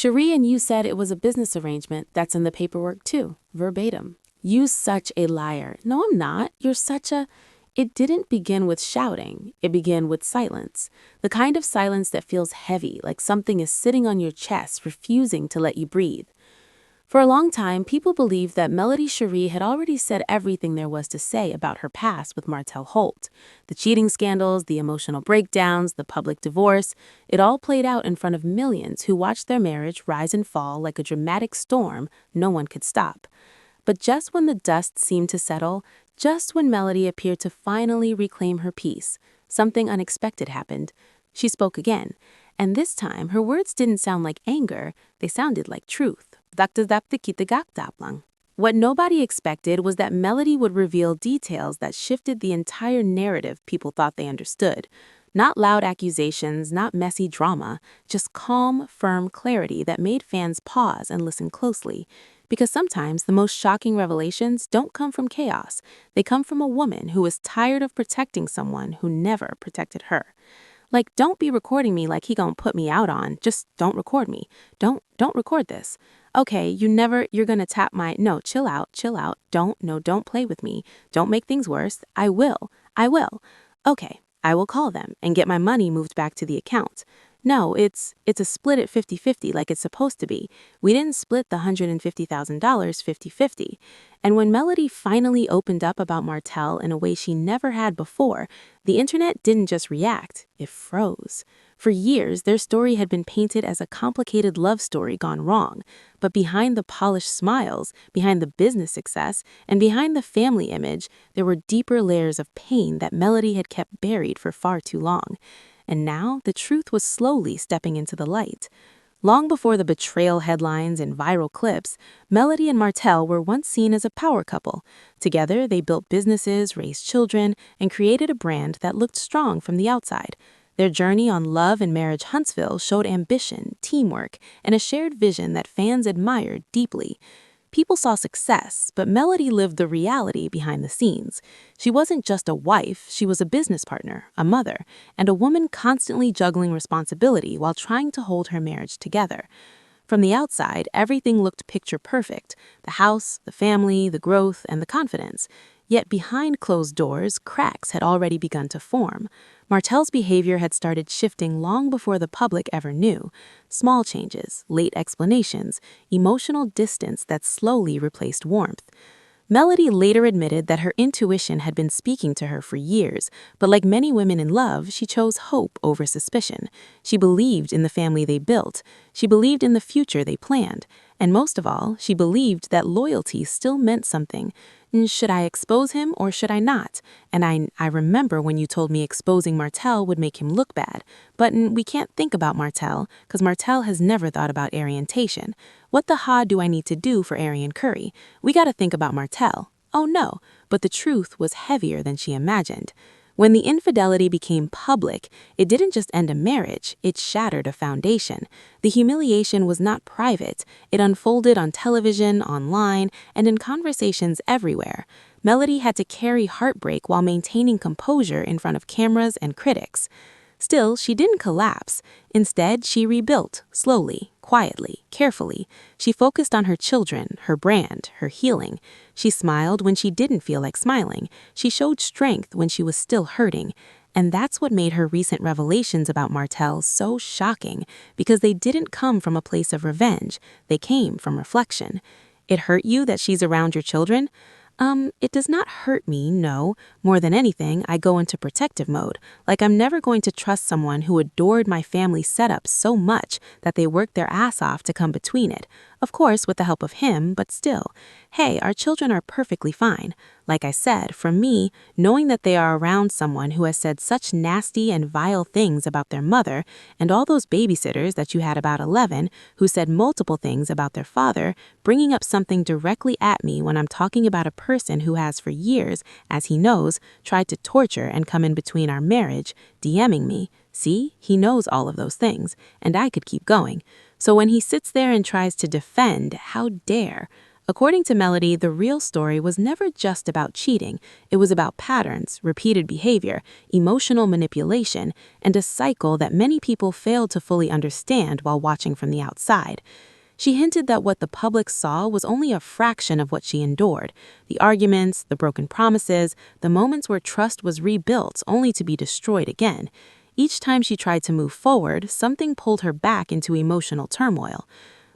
Shari and you said it was a business arrangement. That's in the paperwork too, verbatim. You such a liar. No, I'm not. You're such a... It didn't begin with shouting. It began with silence. The kind of silence that feels heavy, like something is sitting on your chest, refusing to let you breathe. For a long time, people believed that Melody Shari had already said everything there was to say about her past with Martell Holt. The cheating scandals, the emotional breakdowns, the public divorce, it all played out in front of millions who watched their marriage rise and fall like a dramatic storm no one could stop. But just when the dust seemed to settle, just when Melody appeared to finally reclaim her peace, something unexpected happened. She spoke again, and this time her words didn't sound like anger, they sounded like truth. What nobody expected was that Melody would reveal details that shifted the entire narrative people thought they understood. Not loud accusations, not messy drama, just calm, firm clarity that made fans pause and listen closely. Because sometimes the most shocking revelations don't come from chaos. They come from a woman who is tired of protecting someone who never protected her. Like, don't be recording me like he gonna put me out on. Just don't record me. Don't record this. Okay, you're gonna tap my... No, chill out. Don't play with me. Don't make things worse. I will. Okay, I will call them and get my money moved back to the account. No, it's a split at 50-50 like it's supposed to be. We didn't split the $150,000 50-50. And when Melody finally opened up about Martell in a way she never had before, the internet didn't just react, it froze. For years, their story had been painted as a complicated love story gone wrong. But behind the polished smiles, behind the business success, and behind the family image, there were deeper layers of pain that Melody had kept buried for far too long. And now the truth was slowly stepping into the light. Long before the betrayal headlines and viral clips, Melody and Martell were once seen as a power couple. Together, they built businesses, raised children, and created a brand that looked strong from the outside. Their journey on Love and Marriage Huntsville showed ambition, teamwork, and a shared vision that fans admired deeply. People saw success, but Melody lived the reality behind the scenes. She wasn't just a wife, she was a business partner, a mother, and a woman constantly juggling responsibility while trying to hold her marriage together. From the outside, everything looked picture perfect: the house, the family, the growth, and the confidence. Yet behind closed doors, cracks had already begun to form. Martell's behavior had started shifting long before the public ever knew. Small changes, late explanations, emotional distance that slowly replaced warmth. Melody later admitted that her intuition had been speaking to her for years, but like many women in love, she chose hope over suspicion. She believed in the family they built. She believed in the future they planned. And most of all, she believed that loyalty still meant something. Should I expose him or should I not? And I remember when you told me exposing Martell would make him look bad. But we can't think about Martell because Martell has never thought about orientation. What the ha do I need to do for Arian Curry? We gotta think about Martell. Oh no, but the truth was heavier than she imagined. When the infidelity became public, it didn't just end a marriage, it shattered a foundation. The humiliation was not private. It unfolded on television, online, and in conversations everywhere. Melody had to carry heartbreak while maintaining composure in front of cameras and critics. Still, she didn't collapse. Instead, she rebuilt, slowly, quietly, carefully. She focused on her children, her brand, her healing. She smiled when she didn't feel like smiling. She showed strength when she was still hurting. And that's what made her recent revelations about Martell so shocking, because they didn't come from a place of revenge. They came from reflection. It hurt you that she's around your children? It does not hurt me, no. More than anything, I go into protective mode. Like I'm never going to trust someone who adored my family setup so much that they worked their ass off to come between it. Of course, with the help of him, but still. Hey, our children are perfectly fine. Like I said, for me, knowing that they are around someone who has said such nasty and vile things about their mother, and all those babysitters that you had about 11 who said multiple things about their father, bringing up something directly at me when I'm talking about a person who has for years, as he knows, tried to torture and come in between our marriage, DMing me. See, he knows all of those things, and I could keep going. So when he sits there and tries to defend, how dare? According to Melody, the real story was never just about cheating. It was about patterns, repeated behavior, emotional manipulation, and a cycle that many people failed to fully understand while watching from the outside. She hinted that what the public saw was only a fraction of what she endured: the arguments, the broken promises, the moments where trust was rebuilt only to be destroyed again. Each time she tried to move forward, something pulled her back into emotional turmoil.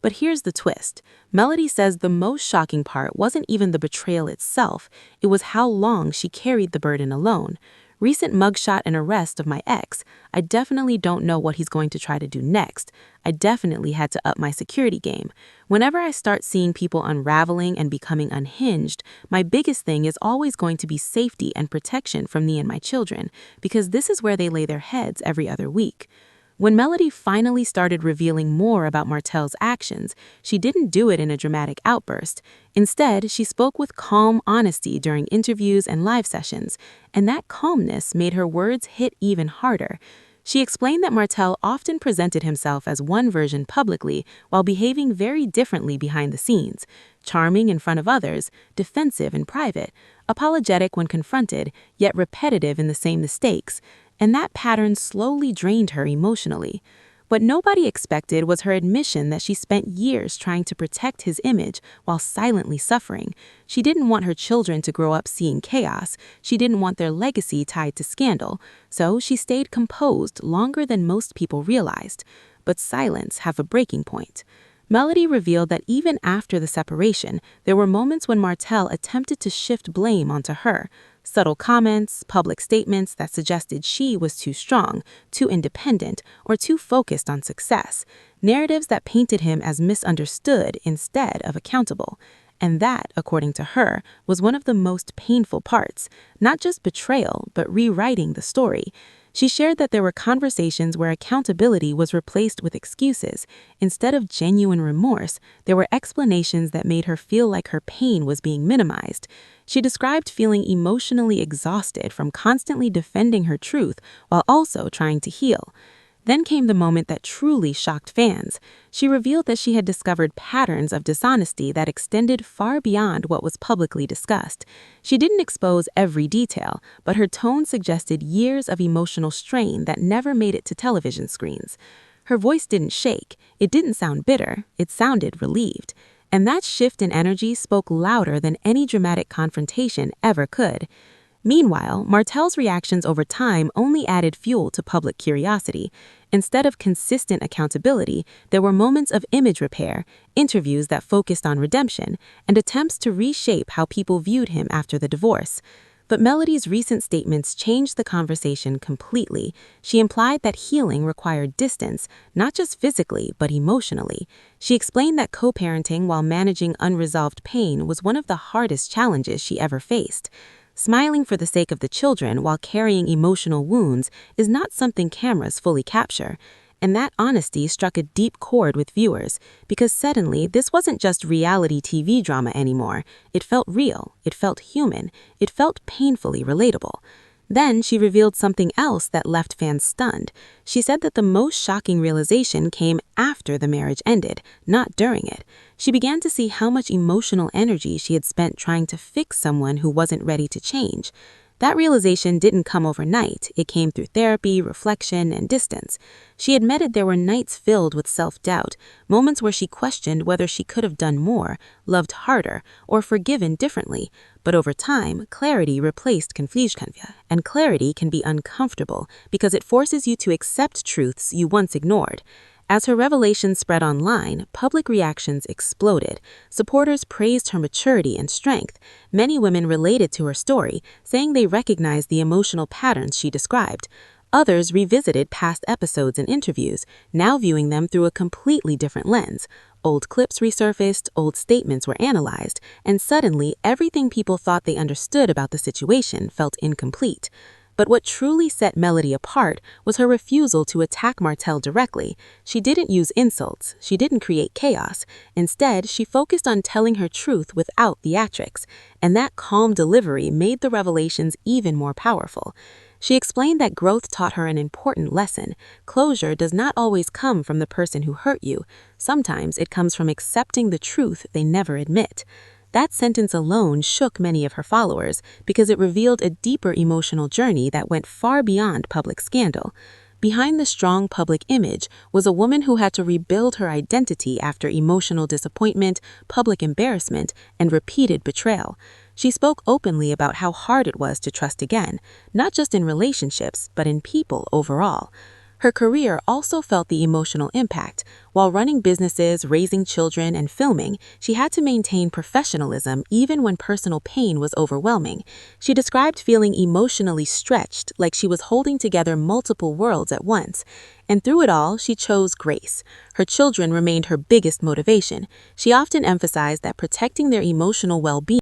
But here's the twist. Melody says the most shocking part wasn't even the betrayal itself, it was how long she carried the burden alone. Recent mugshot and arrest of my ex, I definitely don't know what he's going to try to do next. I definitely had to up my security game. Whenever I start seeing people unraveling and becoming unhinged, my biggest thing is always going to be safety and protection from me and my children, because this is where they lay their heads every other week. When Melody finally started revealing more about Martell's actions, she didn't do it in a dramatic outburst. Instead, she spoke with calm honesty during interviews and live sessions, and that calmness made her words hit even harder. She explained that Martell often presented himself as one version publicly while behaving very differently behind the scenes: charming in front of others, defensive in private, apologetic when confronted, yet repetitive in the same mistakes. And that pattern slowly drained her emotionally. What nobody expected was her admission that she spent years trying to protect his image while silently suffering. She didn't want her children to grow up seeing chaos. She didn't want their legacy tied to scandal. So she stayed composed longer than most people realized. But silence have a breaking point. Melody revealed that even after the separation, there were moments when Martell attempted to shift blame onto her. Subtle comments, public statements that suggested she was too strong, too independent, or too focused on success. Narratives that painted him as misunderstood instead of accountable. And that, according to her, was one of the most painful parts. Not just betrayal, but rewriting the story. She shared that there were conversations where accountability was replaced with excuses. Instead of genuine remorse, there were explanations that made her feel like her pain was being minimized. She described feeling emotionally exhausted from constantly defending her truth while also trying to heal. Then came the moment that truly shocked fans. She revealed that she had discovered patterns of dishonesty that extended far beyond what was publicly discussed. She didn't expose every detail, but her tone suggested years of emotional strain that never made it to television screens. Her voice didn't shake. It didn't sound bitter. It sounded relieved. And that shift in energy spoke louder than any dramatic confrontation ever could. Meanwhile, Martell's reactions over time only added fuel to public curiosity. Instead of consistent accountability, there were moments of image repair, interviews that focused on redemption, and attempts to reshape how people viewed him after the divorce. But Melody's recent statements changed the conversation completely. She implied that healing required distance, not just physically, but emotionally. She explained that co-parenting while managing unresolved pain was one of the hardest challenges she ever faced. Smiling for the sake of the children while carrying emotional wounds is not something cameras fully capture. And that honesty struck a deep chord with viewers, because suddenly this wasn't just reality TV drama anymore. It felt real, it felt human, it felt painfully relatable. Then she revealed something else that left fans stunned. She said that the most shocking realization came after the marriage ended, not during it. She began to see how much emotional energy she had spent trying to fix someone who wasn't ready to change. That realization didn't come overnight. It came through therapy, reflection, and distance. She admitted there were nights filled with self-doubt, moments where she questioned whether she could have done more, loved harder, or forgiven differently. But over time, clarity replaced confusion, and clarity can be uncomfortable because it forces you to accept truths you once ignored. As her revelations spread online, public reactions exploded. Supporters praised her maturity and strength. Many women related to her story, saying they recognized the emotional patterns she described. Others revisited past episodes and interviews, now viewing them through a completely different lens. Old clips resurfaced, old statements were analyzed, and suddenly everything people thought they understood about the situation felt incomplete. But what truly set Melody apart was her refusal to attack Martell directly. She didn't use insults. She didn't create chaos. Instead, she focused on telling her truth without theatrics. And that calm delivery made the revelations even more powerful. She explained that growth taught her an important lesson. Closure does not always come from the person who hurt you. Sometimes it comes from accepting the truth they never admit. That sentence alone shook many of her followers because it revealed a deeper emotional journey that went far beyond public scandal. Behind the strong public image was a woman who had to rebuild her identity after emotional disappointment, public embarrassment, and repeated betrayal. She spoke openly about how hard it was to trust again, not just in relationships, but in people overall. Her career also felt the emotional impact. While running businesses, raising children, and filming, she had to maintain professionalism even when personal pain was overwhelming. She described feeling emotionally stretched, like she was holding together multiple worlds at once. And through it all, she chose grace. Her children remained her biggest motivation. She often emphasized that protecting their emotional well-being